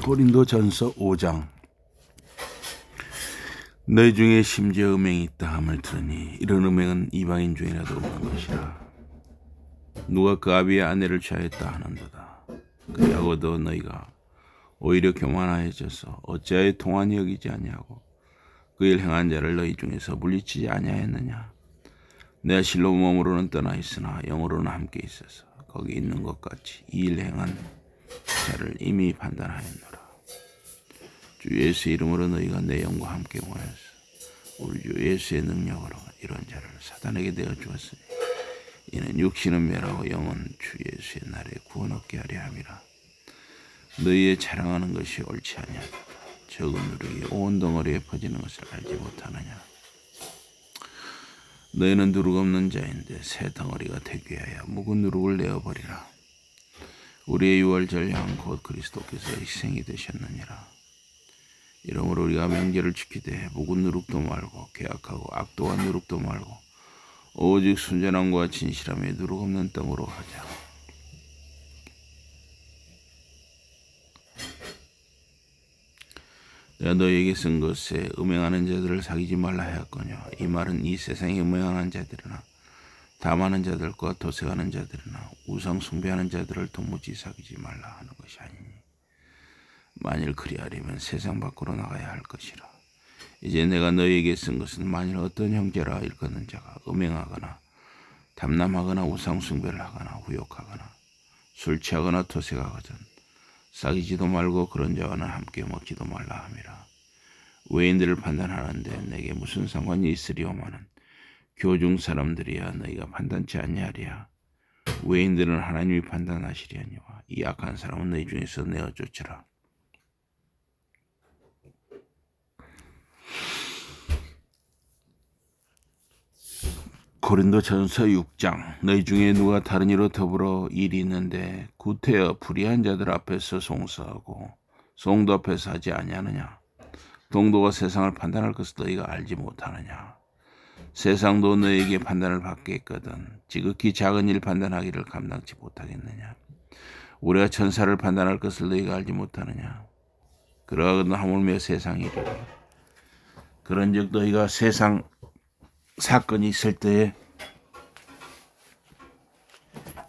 고린도전서 5장. 너희 중에 심지어 음행이 있다 함을 들으니 이런 음행은 이방인 중이라도 없는 것이라. 누가 그 아비의 아내를 취하였다 하는도다. 그리하고도 너희가 오히려 교만하여져서 어찌하여 통한이 여기지 아니하고 그 일 행한 자를 너희 중에서 물리치지 아니하였느냐. 내가 실로 몸으로는 떠나 있으나 영으로는 함께 있어서 거기 있는 것 같이 이 일 행한 자를 이미 판단하였노라. 주 예수의 이름으로 너희가 내 영과 함께 모여서 우리 주 예수의 능력으로 이런 자를 사단에게 내어 주었으니 이는 육신은 멸하고 영은 주 예수의 날에 구원 얻게 하려 함이라. 너희의 자랑하는 것이 옳지 아니하다. 적은 누룩이 온 덩어리에 퍼지는 것을 알지 못하느냐. 너희는 누룩 없는 자인데 새 덩어리가 되기 위하여 묵은 누룩을 내어버리라. 우리의 유월절 양 곧 그리스도께서 희생이 되셨느니라. 이러므로 우리가 명절을 지키되 묵은 누룩도 말고 계약하고 악독한 누룩도 말고 오직 순전함과 진실함에 누룩 없는 떡으로 하자. 내가 너희에게 쓴 것에 음행하는 자들을 사귀지 말라 하였거니와 이 말은 이 세상에 음행하는 자들이나 담하는 자들과 도색하는 자들이나 우상 숭배하는 자들을 도무지 사귀지 말라 하는 것이 아니니 만일 그리하려면 세상 밖으로 나가야 할 것이라. 이제 내가 너희에게 쓴 것은 만일 어떤 형제라 일컫는 자가 음행하거나 담남하거나 우상 숭배를 하거나 후욕하거나 술 취하거나 도색하거든 사귀지도 말고 그런 자와는 함께 먹지도 말라 함이라. 외인들을 판단하는데 내게 무슨 상관이 있으리오마는 교중 사람들이야 너희가 판단치 아니하리야. 외인들은 하나님이 판단하시려니와 이 악한 사람은 너희 중에서 내어 쫓으라. 고린도전서 6장. 너희 중에 누가 다른 이로 더불어 일이 있는데 구태여 불의한 자들 앞에서 송사하고 송도 앞에서 하지 아니하느냐. 동도가 세상을 판단할 것을 너희가 알지 못하느냐. 세상도 너희에게 판단을 받게 했거든 지극히 작은 일 판단하기를 감당치 못하겠느냐. 우리가 천사를 판단할 것을 너희가 알지 못하느냐. 그러하거든 하물며 세상 일이라. 그런즉 너희가 세상 사건이 있을 때에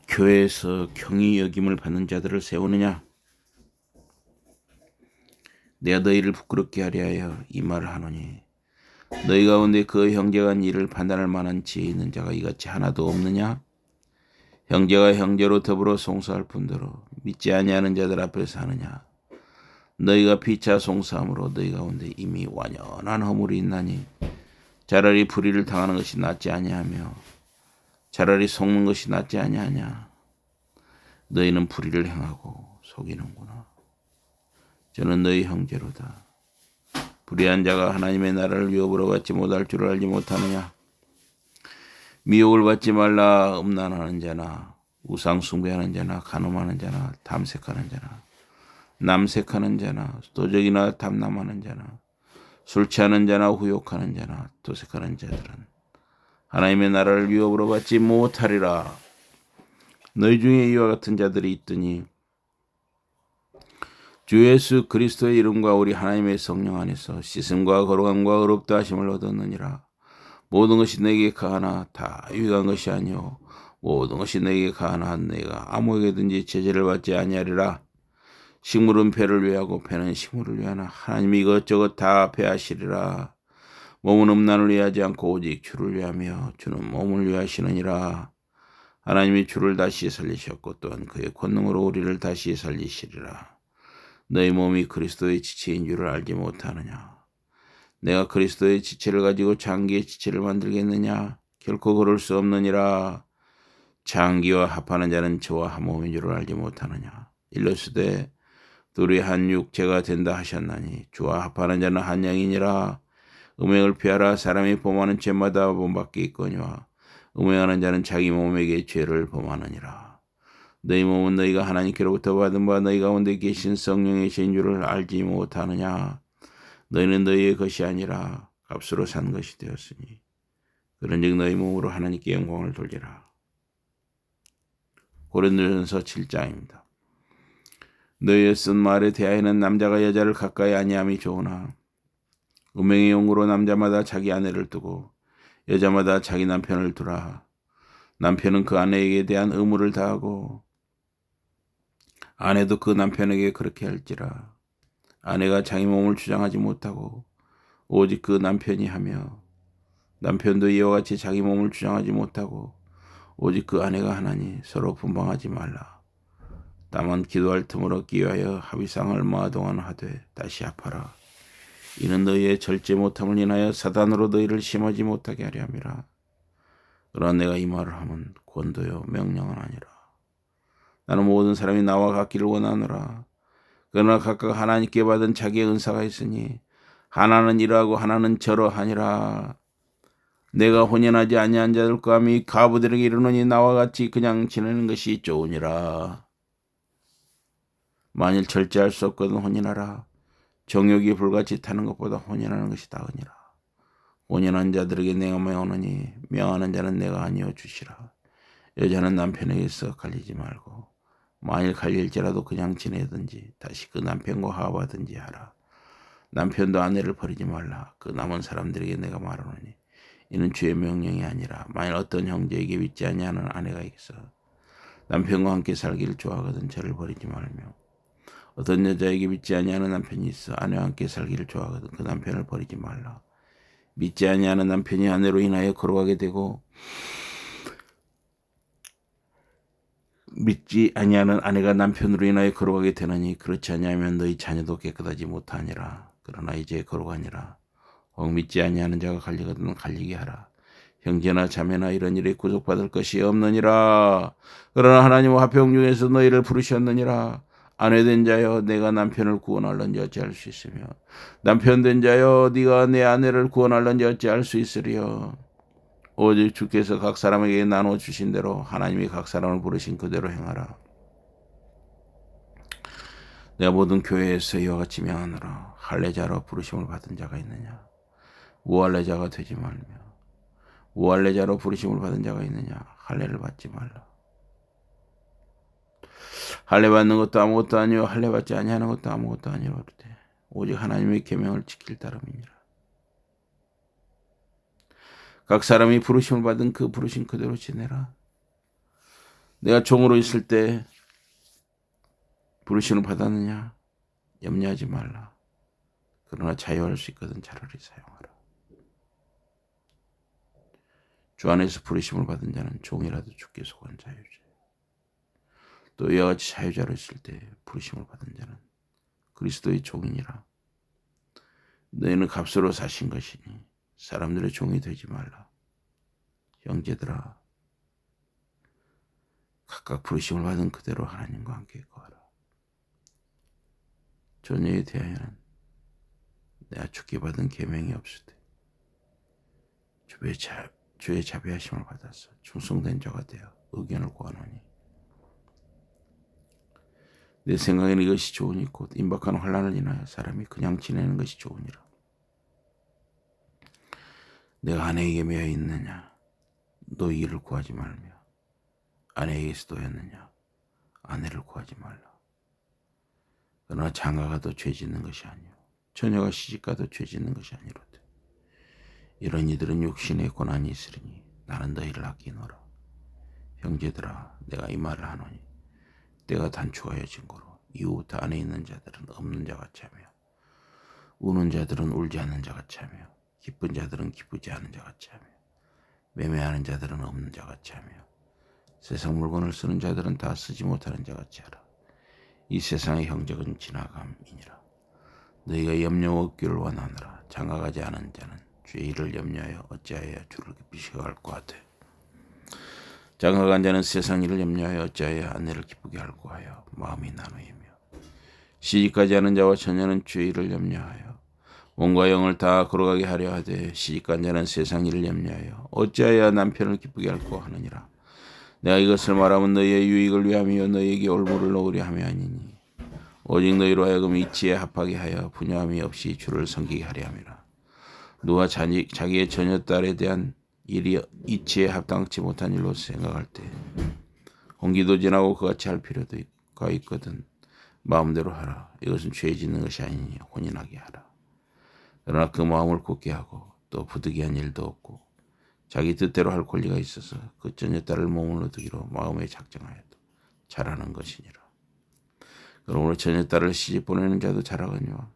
교회에서 경히 여김을 받는 자들을 세우느냐. 내가 너희를 부끄럽게 하려 하여 이 말을 하노니 너희 가운데 그 형제가 한 일을 판단할 만한 지혜 있는 자가 이같이 하나도 없느냐. 형제가 형제로 더불어 송사할 뿐더러 믿지 아니하는 자들 앞에서 하느냐. 너희가 피차 송사함으로 너희 가운데 이미 완연한 허물이 있나니 차라리 불의를 당하는 것이 낫지 아니하며 차라리 속는 것이 낫지 아니하냐. 너희는 불의를 행하고 속이는구나. 저는 너희 형제로다. 불의한 자가 하나님의 나라를 위협으로 받지 못할 줄을 알지 못하느냐. 미혹을 받지 말라. 음란하는 자나 우상 숭배하는 자나 간음하는 자나 탐색하는 자나 남색하는 자나 도적이나 담남하는 자나 술 취하는 자나 후욕하는 자나 도색하는 자들은 하나님의 나라를 위협으로 받지 못하리라. 너희 중에 이와 같은 자들이 있더니 주 예수 그리스도의 이름과 우리 하나님의 성령 안에서 씻음과 거룩함과 의롭다 하심을 얻었느니라. 모든 것이 내게 가하나 다 유익한 것이 아니요 모든 것이 내게 가하나 내가 아무에게든지 제재를 받지 아니하리라. 식물은 배를 위하고 배는 식물을 위하나 하나님이 이것저것 다 배하시리라. 몸은 음란을 위하지 않고 오직 주를 위하며 주는 몸을 위하시느니라. 하나님이 주를 다시 살리셨고 또한 그의 권능으로 우리를 다시 살리시리라. 너희 몸이 그리스도의 지체인 줄을 알지 못하느냐. 내가 그리스도의 지체를 가지고 장기의 지체를 만들겠느냐. 결코 그럴 수 없느니라. 장기와 합하는 자는 저와 한 몸인 줄을 알지 못하느냐. 일러스되 둘이 한 육체가 된다 하셨나니 주와 합하는 자는 한 영이니라. 음행을 피하라. 사람이 범하는 죄마다 본받게 있거니와 음행하는 자는 자기 몸에게 죄를 범하느니라. 너희 몸은 너희가 하나님께로부터 받은 바 너희 가운데 계신 성령의 죄인 줄을 알지 못하느냐. 너희는 너희의 것이 아니라 값으로 산 것이 되었으니 그런즉 너희 몸으로 하나님께 영광을 돌리라. 고린도전서 7장입니다. 너희의 쓴 말에 대하여는 남자가 여자를 가까이 아니함이 좋으나 음행의 용으로 남자마다 자기 아내를 두고 여자마다 자기 남편을 두라. 남편은 그 아내에게 대한 의무를 다하고 아내도 그 남편에게 그렇게 할지라. 아내가 자기 몸을 주장하지 못하고 오직 그 남편이 하며 남편도 이와 같이 자기 몸을 주장하지 못하고 오직 그 아내가 하나니 서로 분방하지 말라. 다만 기도할 틈으로 기회하여 합의상을 얼마 동안 하되 다시 합하라. 이는 너희의 절제 못함을 인하여 사단으로 너희를 심하지 못하게 하려 함이라. 그러나 내가 이 말을 하면 권도요 명령은 아니라. 나는 모든 사람이 나와 같기를 원하노라. 그러나 각각 하나님께 받은 자기의 은사가 있으니 하나는 이러하고 하나는 저러하니라. 내가 혼인하지 아니한 자들과 및 가부들에게 이르노니 나와 같이 그냥 지내는 것이 좋으니라. 만일 절제할 수 없거든 혼인하라. 정욕이 불같이 타는 것보다 혼인하는 것이 나으니라. 혼인한 자들에게 내가 명하노니 명하는 자는 내가 아니어 주시라. 여자는 남편에게서 갈리지 말고 만일 갈릴지라도 그냥 지내든지 다시 그 남편과 화합하든지 하라. 남편도 아내를 버리지 말라. 그 남은 사람들에게 내가 말하노니 이는 주의 명령이 아니라 만일 어떤 형제에게 믿지 아니하는 아내가 있어 남편과 함께 살기를 좋아하거든 저를 버리지 말며 어떤 여자에게 믿지 아니하는 남편이 있어 아내와 함께 살기를 좋아하거든 그 남편을 버리지 말라. 믿지 아니하는 남편이 아내로 인하여 거룩하게 되고 믿지 아니하는 아내가 남편으로 인하여 거룩하게 되느니 그렇지 아니하면 너희 자녀도 깨끗하지 못하니라. 그러나 이제 거룩하니라. 혹 믿지 아니하는 자가 갈리거든 갈리게 하라. 형제나 자매나 이런 일에 구속받을 것이 없느니라. 그러나 하나님은 화평 중에서 너희를 부르셨느니라. 아내된 자여 내가 남편을 구원할런지 어찌할 수 있으며 남편된 자여 네가 내 아내를 구원할런지 어찌할 수 있으리요. 오직 주께서 각 사람에게 나눠주신 대로 하나님이 각 사람을 부르신 그대로 행하라. 내가 모든 교회에서 이와 같이 명하노라. 할례자로 부르심을 받은 자가 있느냐? 무할례자가 되지 말며 무할례자로 부르심을 받은 자가 있느냐? 할례를 받지 말라. 할례 받는 것도 아무것도 아니요 할례 받지 아니하는 것도 아무것도 아니로되 오직 하나님의 계명을 지킬 따름이니라. 각 사람이 부르심을 받은 그 부르심 그대로 지내라. 내가 종으로 있을 때 부르심을 받았느냐? 염려하지 말라. 그러나 자유할 수 있거든 차라리 사용하라. 주 안에서 부르심을 받은 자는 종이라도 주께 속한 자유지. 또 이와 같이 자유자로 있을 때 부르심을 받은 자는 그리스도의 종이니라. 너희는 값으로 사신 것이니 사람들의 종이 되지 말라. 형제들아 각각 부르심을 받은 그대로 하나님과 함께 거하라. 존재에 대하여는 내가 주께 받은 계명이 없을 때 주의 자비하심을 받아서 충성된 자가 되어 의견을 구하노니 내 생각에는 이것이 좋으니 곧 임박한 환난을 인하여 사람이 그냥 지내는 것이 좋으니라. 내가 아내에게 매여 있느냐? 너 이를 구하지 말며 아내에게서 놓였느냐? 아내를 구하지 말라. 그러나 장가가 더 죄 짓는 것이 아니요 처녀가 시집가도 죄 짓는 것이 아니로되 이런 이들은 육신의 고난이 있으리니 나는 너희를 아끼노라. 형제들아 내가 이 말을 하노니 때가 단축하여진 고로 이후부터 안에 있는 자들은 없는 자같이 하며 우는 자들은 울지 않는 자같이 하며 기쁜 자들은 기쁘지 않은 자같이 하며 매매하는 자들은 없는 자같이 하며 세상 물건을 쓰는 자들은 다 쓰지 못하는 자같이 하라. 이 세상의 형적은 지나감이니라. 너희가 염려 없기를 원하노라. 장가가지 않은 자는 주의 일을 염려하여 어찌하여 주를 기쁘시게 할 것 같아. 장가간 자는 세상 일을 염려하여 어찌하여 아내를 기쁘게 할고 하여 마음이 나누이며 시집가지 않은 자와 처녀는 주의 일을 염려하여 몸과 영을 다 거룩하게 하려 하되 시집간 자는 세상 일을 염려하여 어찌하여 남편을 기쁘게 할고 하느니라. 내가 이것을 말하면 너희의 유익을 위함이요 너희에게 올무를 놓으려 함이 아니니 오직 너희로 하여금 이치에 합하게 하여 분야함이 없이 주를 섬기게 하려 함이라. 누가 자기의 처녀딸에 대한 일이 이치에 합당치 못한 일로 생각할 때 공기도 지나고 그같이 할 필요가 있거든. 마음대로 하라. 이것은 죄 짓는 것이 아니니 혼인하게 하라. 그러나 그 마음을 굳게 하고 또 부득이한 일도 없고 자기 뜻대로 할 권리가 있어서 그 전여딸을 몸으로 두기로 마음에 작정하여도 잘하는 것이니라. 그러므로 전여딸을 시집 보내는 자도 잘하거니와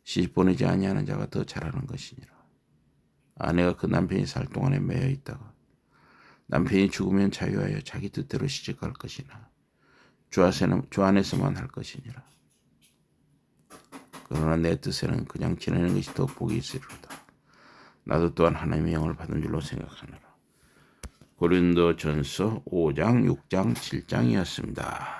시집 보내지 아니하는 자가 더 잘하는 것이니라. 아내가 그 남편이 살 동안에 매여 있다가 남편이 죽으면 자유하여 자기 뜻대로 시집갈 것이나 주 안에서만 할 것이니라. 그러나 내 뜻에는 그냥 지내는 것이 더 복이 있으리로다. 나도 또한 하나님의 영을 받은 줄로 생각하노라. 고린도전서 5장, 6장, 7장이었습니다.